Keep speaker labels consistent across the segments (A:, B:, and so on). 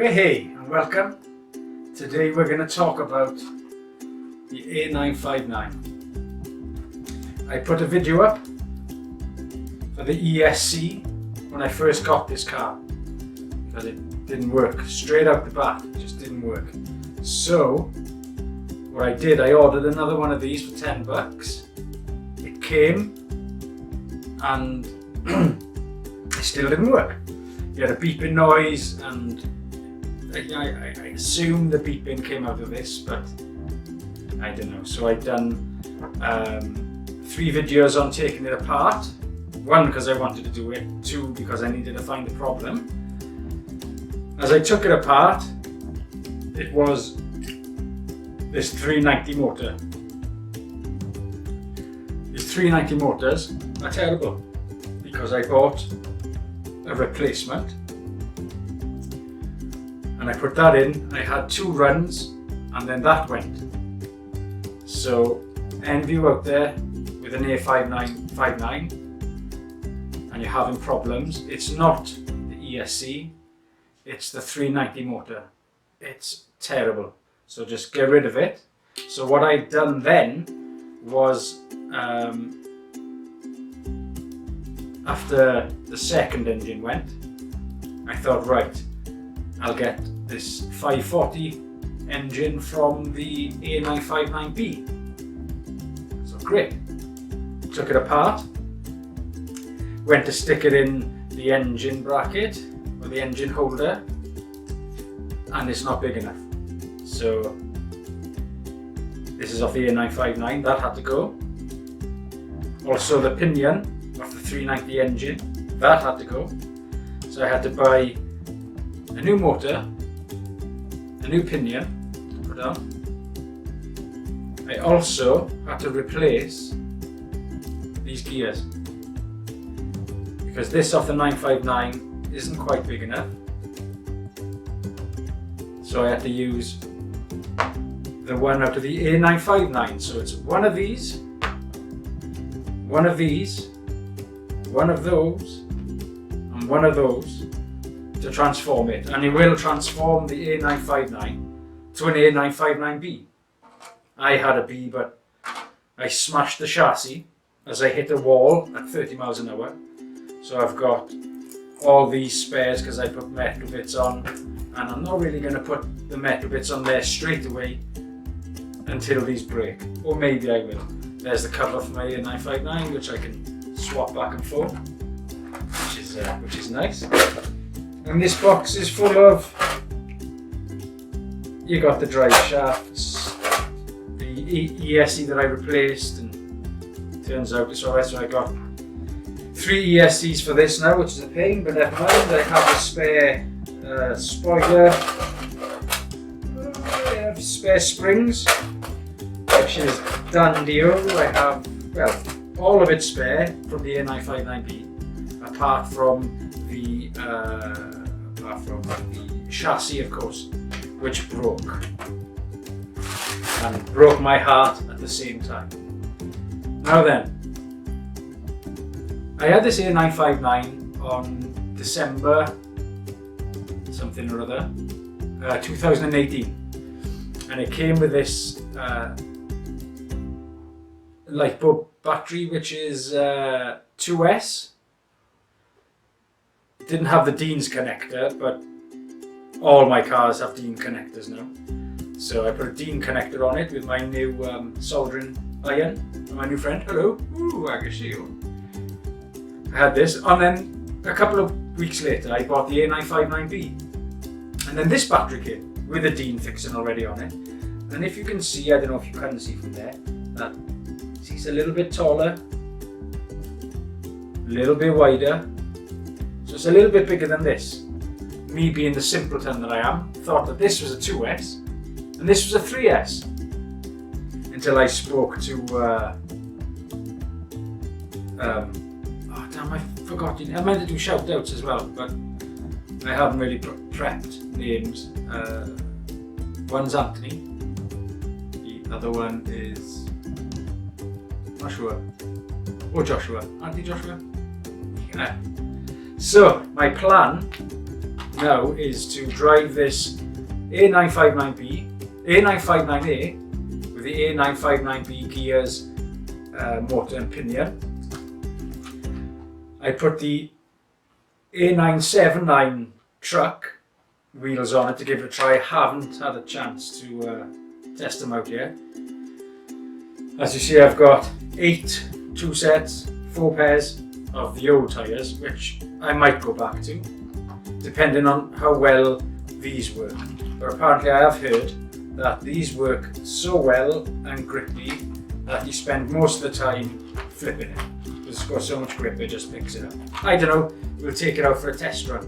A: Hey and welcome. Today we're going to talk about the A959. I put a video up for the ESC when I first got this car because it didn't work. Straight out the bat, it just didn't work. So what I did, I ordered another one of these for $10. It came and it still didn't work. You had a beeping noise, and I assume the beeping came out of this, but I don't know. So I've done 3 videos on taking it apart. 1 because I wanted to do it, 2 because I needed to find the problem. As I took it apart, it was this 390 motor. These 390 motors are terrible because I bought a replacement and I put that in. I had 2 runs and then that went. So any of you out there with an A959 and you're having problems, it's not the ESC, it's the 390 motor. It's terrible, so just get rid of it. So what I'd done then was after the second engine went, I thought, right, I'll get this 540 engine from the A959B. So great. Took it apart, went to stick it in the engine bracket or the engine holder, and it's not big enough. So this is off the A959, that had to go. Also the pinion of the 390 engine, that had to go. So I had to buy a new motor, a new pinion to put on. I also had to replace these gears because this off the 959 isn't quite big enough. So I had to use the one out of the A959. So it's one of these, one of these, one of those, and one of those to transform it. And it will transform the A959 to an A959B. I had a B, but I smashed the chassis as I hit a wall at 30 miles an hour. So I've got all these spares because I put metal bits on, and I'm not really going to put the metal bits on there straight away until these break, or maybe I will. There's the cover for my A959, which I can swap back and forth, which is nice. And this box is full of, you got the drive shafts, the ESC that I replaced, and turns out it's alright. So I got 3 ESCs for this now, which is a pain, but never mind. I have a spare spoiler, I have spare springs, which is done deal. I have, well, all of it spare from the A959B, apart from the chassis, of course, which broke and broke my heart at the same time. Now then, I had this A959 on December something or other, 2018, and it came with this light bulb battery, which is 2S. It didn't have the Dean's connector, but all my cars have Dean connectors now. So I put a Dean connector on it with my new soldering iron, and my new friend. Hello, ooh, I can see you. I had this, and then a couple of weeks later I bought the A959B, and then this battery came with a Dean fixing already on it. And if you can see, I don't know if you can see from there, that it's a little bit taller, a little bit wider, so it's a little bit bigger than this. Me being the simpleton that I am, thought that this was a 2S and this was a 3S, until I spoke to oh damn, I forgot. I meant to do shout outs as well, but I haven't really prepped names. One's Anthony, the other one is not sure, or Joshua. Auntie Joshua? Yeah. So my plan now is to drive this A959A with the A959B gears, motor and pinion. I put the A979 truck wheels on it to give it a try. I haven't had a chance to test them out yet. As you see, I've got 2 sets, 4 pairs of the old tyres, which I might go back to, depending on how well these work. But apparently I have heard that these work so well and grippy that you spend most of the time flipping it. It's got so much grip it just picks it up. I don't know, we'll take it out for a test run.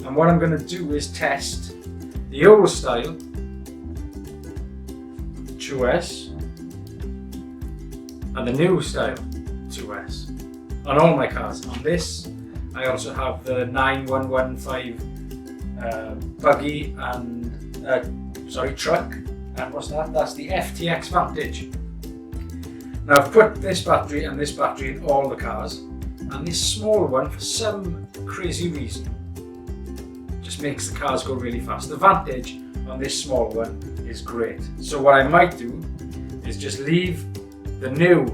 A: And what I'm going to do is test the old style 2S and the new style 2S on all my cars. On this, I also have the 9115 buggy and truck, and what's that? That's the FTX Vantage. Now I've put this battery and this battery in all the cars, and this small one, for some crazy reason, just makes the cars go really fast. The Vantage on this small one is great. So what I might do is just leave the new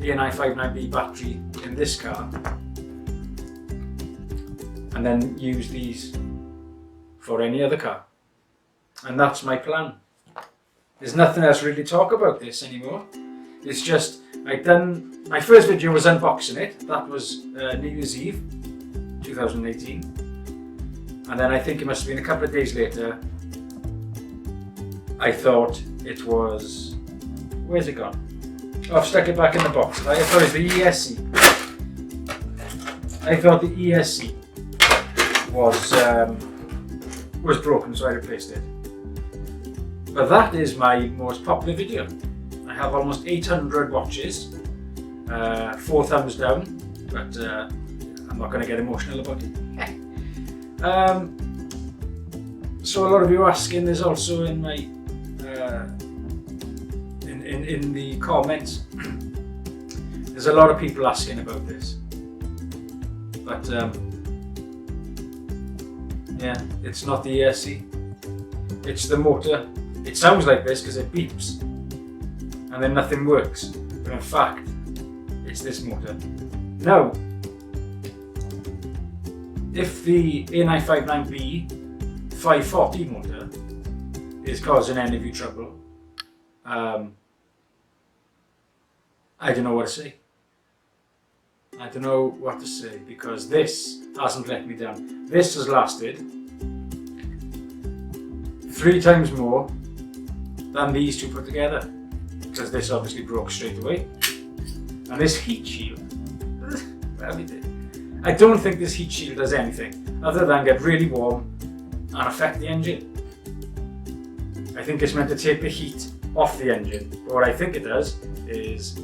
A: A959B battery in this car and then use these for any other car. And that's my plan. There's nothing else really to talk about this anymore. It's just, I'd done, my first video was unboxing it. That was New Year's Eve 2018. And then I think it must have been a couple of days later, I thought it was, where's it gone? Oh, I've stuck it back in the box. I thought it was the ESC. I thought the ESC was broken, so I replaced it. But that is my most popular video. I have almost 800 watches, 4 thumbs down, but I'm not going to get emotional about it. So a lot of you are asking, there's also in my in the comments, there's a lot of people asking about this, but yeah, it's not the ESC, it's the motor. It sounds like this because it beeps and then nothing works, but in fact it's this motor. Now, if the A959B 540 motor is causing any of you trouble, I don't know what to say. I don't know what to say, because this hasn't let me down. This has lasted 3 times more than these two put together, because this obviously broke straight away. And this heat shield, I don't think this heat shield does anything other than get really warm and affect the engine. I think it's meant to take the heat off the engine, but what I think it does is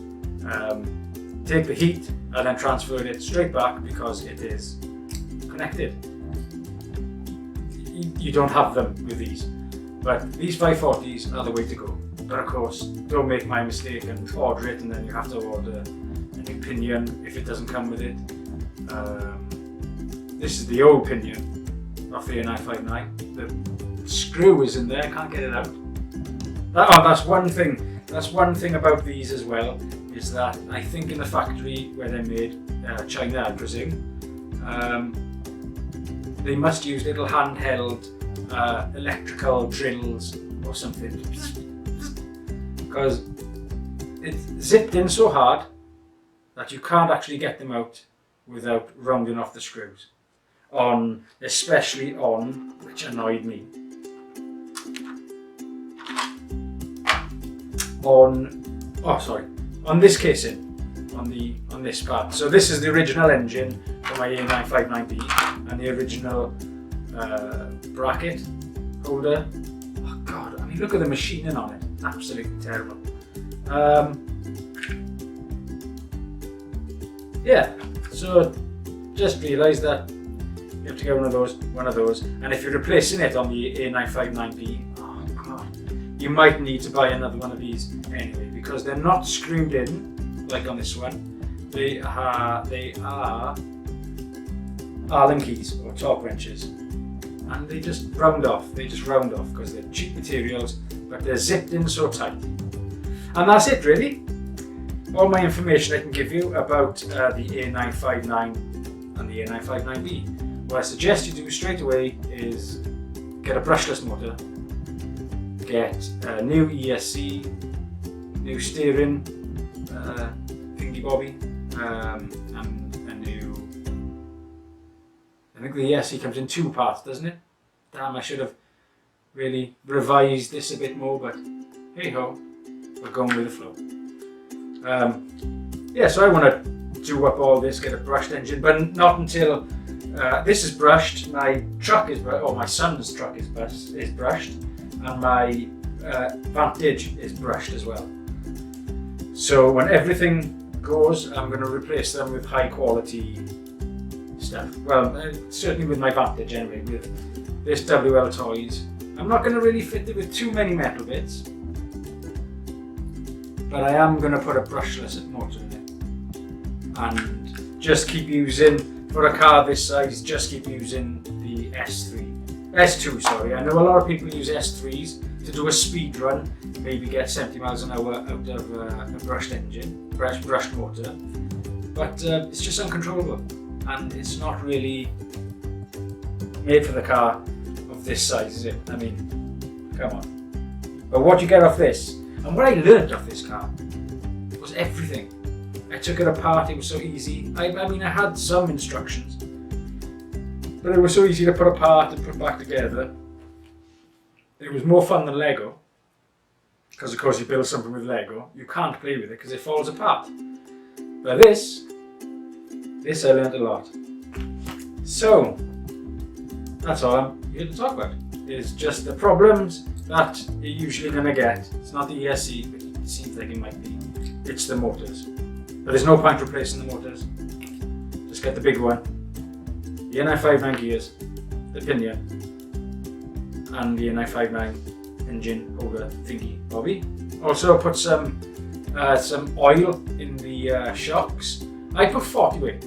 A: take the heat and then transfer it straight back because it is connected. You don't have them with these, but these 540s are the way to go. But of course, don't make my mistake and order it and then you have to order a new pinion if it doesn't come with it. This is the old pinion of the A959. The screw is in there, I can't get it out. That's one thing. That's one thing about these as well, is that I think in the factory where they're made, China I presume, they must use little handheld electrical drills or something, because it's zipped in so hard that you can't actually get them out without rounding off the screws. Especially on, which annoyed me, on this casing, on this part. So this is the original engine for my A959B and the original bracket holder. Oh God, I mean look at the machining on it, absolutely terrible. Yeah, so just realise that you have to get one of those, and if you're replacing it on the A959B, oh God, you might need to buy another one of these anyway, because they're not screwed in like on this one. They are Allen keys or torque wrenches, and they just round off. They just round off because they're cheap materials, but they're zipped in so tight. And that's it really. All my information I can give you about the A959 and the A959B. What I suggest you do straight away is get a brushless motor, get a new ESC, new steering thingy bobby, and a new, I think the ESC comes in 2 parts, doesn't it? Damn, I should have really revised this a bit more, but hey ho, we're going with the flow. Yeah, so I want to do up all this, get a brushed engine, but not until this is brushed, my truck is brushed, or my son's truck is brushed, and my Vantage is brushed as well. So when everything goes, I'm going to replace them with high quality stuff. Well, certainly with my Vantage anyway, with this WLToys. I'm not going to really fit it with too many metal bits, but I am going to put a brushless motor in it. And just keep using, for a car this size, just keep using the S2, sorry. I know a lot of people use S3s to do a speed run, maybe get 70 miles an hour out of a brushed engine, brushed motor, but it's just uncontrollable, and it's not really made for the car of this size, is it? I mean, come on. But what you get off this, and what I learned off this car, was everything. I took it apart, it was so easy. I mean, I had some instructions, but it was so easy to put apart and put back together. It was more fun than Lego, because of course you build something with Lego, you can't play with it because it falls apart. But this I learned a lot. So, that's all I'm here to talk about. It's just the problems that you're usually going to get. It's not the ESC, but it seems like it might be. It's the motors. But there's no point replacing the motors. Just get the big one. The A959 gears, the pinion, and the A959 engine holder thingy bobby. Also put some oil in the shocks. I put 40 weight.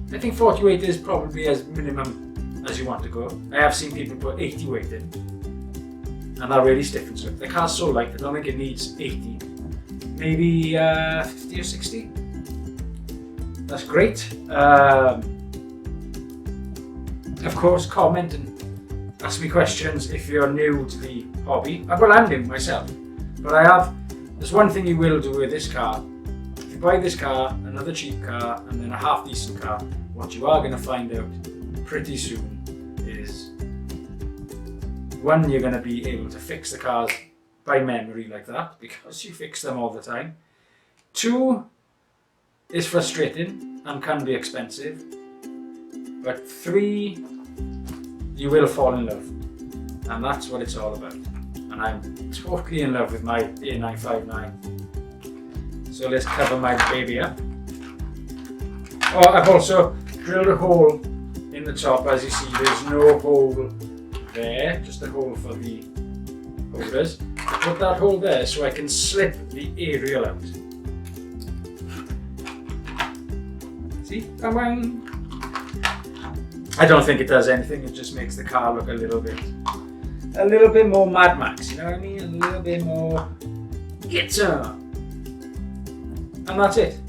A: I think 40 weight is probably as minimum as you want to go. I have seen people put 80 weight in, and that really stiffens it. The car's so light, I don't think it needs 80. Maybe 50 or 60. That's great. Of course, comment and ask me questions if you're new to the hobby. Well, I'm new myself, but there's one thing you will do with this car. If you buy this car, another cheap car, and then a half decent car, what you are going to find out pretty soon is, one, you're going to be able to fix the cars by memory like that, because you fix them all the time. 2, it's frustrating and can be expensive. But 3, you will fall in love, and that's what it's all about. And I'm totally in love with my A959. So let's cover my baby up. Oh, I've also drilled a hole in the top. As you see, there's no hole there, just a hole for the holders. I put that hole there so I can slip the aerial out. See? Bang! I don't think it does anything, it just makes the car look a little bit more Mad Max, you know what I mean? A little bit more guitar. And that's it.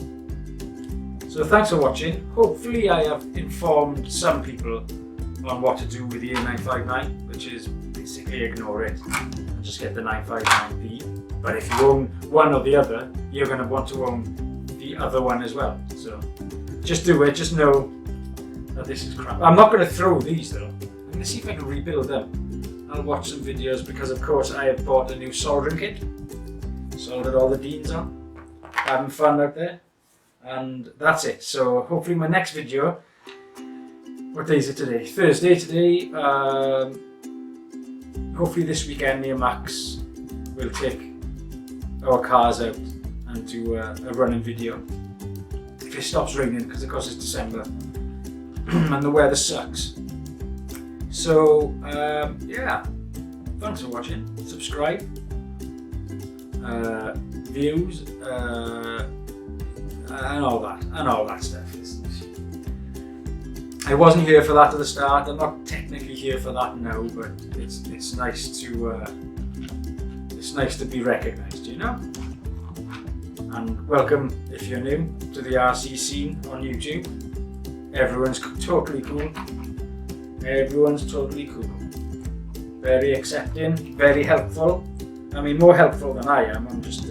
A: So thanks for watching. Hopefully I have informed some people on what to do with the A959, which is basically ignore it and just get the 959B. But if you own one or the other, you're going to want to own the other one as well. So just do it, just know that this is crap. I'm not going to throw these though. I'm going to see if I can rebuild them. I'll watch some videos because of course I have bought a new soldering kit. Soldered all the Deans on. Having fun out there. And that's it. So hopefully my next video, what day is it today? Thursday today. Hopefully this weekend me and Max will take our cars out and do a running video. If it stops raining, because of course it's December and the weather sucks. So yeah, thanks for watching. Subscribe, views, and all that stuff. I wasn't here for that at the start. I'm not technically here for that now, but it's nice to be recognised, you know. And welcome if you're new to the RC scene on YouTube. Everyone's totally cool. Everyone's totally cool. Very accepting, very helpful. I mean, more helpful than I am. I'm just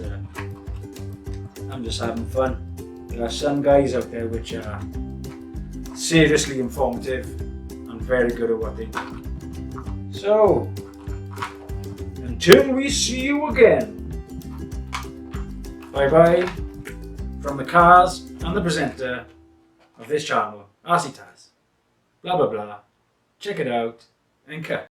A: having fun. There are some guys out there which are seriously informative and very good at what they do. So, until we see you again, bye bye from the cars and the presenter of this channel, RC Taz. Blah blah blah. Check it out and cut.